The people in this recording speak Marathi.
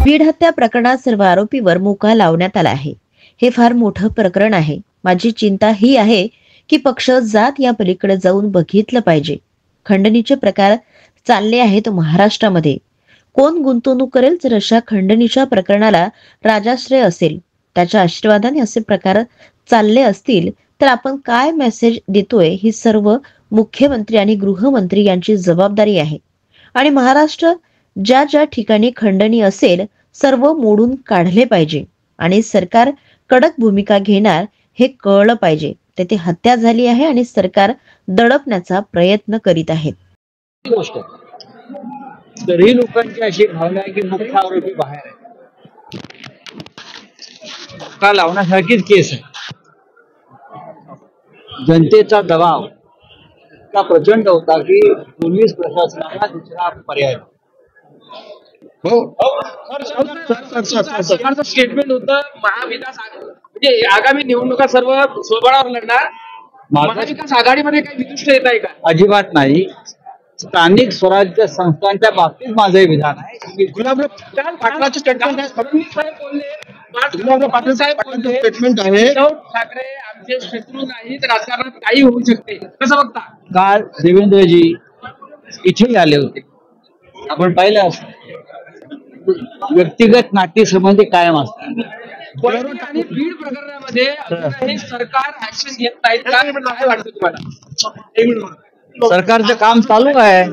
बीड हत्या प्रकरणात सर्व आरोपीवर मोका लावण्यात आला आहे। हे फार मोठं प्रकरण आहे। माझी चिंता ही आहे की पक्ष जात या पलीकडे जाऊन बघितलं पाहिजे। खंडणीचे प्रकार चालले आहेत महाराष्ट्रामध्ये। कोण गुंतवणूक करेल जर अशा खंडणीच्या प्रकरणाला राजाश्रय असेल, त्याच्या आशीर्वादाने असे प्रकार चालले असतील तर आपण काय मेसेज देतोय ही सर्व मुख्यमंत्री आणि गृहमंत्री यांची जबाबदारी आहे। आणि महाराष्ट्र ज्या ज्या ठिकाणी खंडणी असेल सर्व मोडून काढले पाहिजे आणि सरकार कडक भूमिका घेणार हे कळलं पाहिजे। तेथे हत्या झाली आहे आणि सरकार दडपण्याचा प्रयत्न करीत आहेत। गोष्ट तरी लोकांची अशी भावना आहे की मुख्य आरोपी बाहेर आहे, का लावण्यासारखीच केस आहे। जनतेचा दबाव इतका प्रचंड होता की पोलीस प्रशासनाला दुसरा पर्याय सरकारचं स्टेटमेंट होतं महाविकास म्हणजे आगामी निवडणुका सर्व स्वबळावर लढणार। महाविकास आघाडीमध्ये काही विदुष्ट येत आहे का? अजिबात नाही। स्थानिक स्वराज्य संस्थांच्या बाबतीत माझे विधान आहे। गुलाबराव पाटलाचे स्टेटमेंट आहे, फडणवीस साहेब बोलले, गुलाबराव पाटील साहेब बोलले, स्टेटमेंट आहे उद्धव ठाकरे आमचे शत्रू नाहीत, राजकारणात काही होऊ शकते, कसं बघता? काल देवेंद्रजी इथेही आले होते, आपण पाहिलं असं व्यक्तिगत नातेसंबंधी कायम असतात। वळवणी आणि बीड प्रकरणामध्ये अजूनही सरकार ऍक्शन घेत नाहीत का? काय वाटतं तुम्हाला? सरकारचं काम चालू आहे।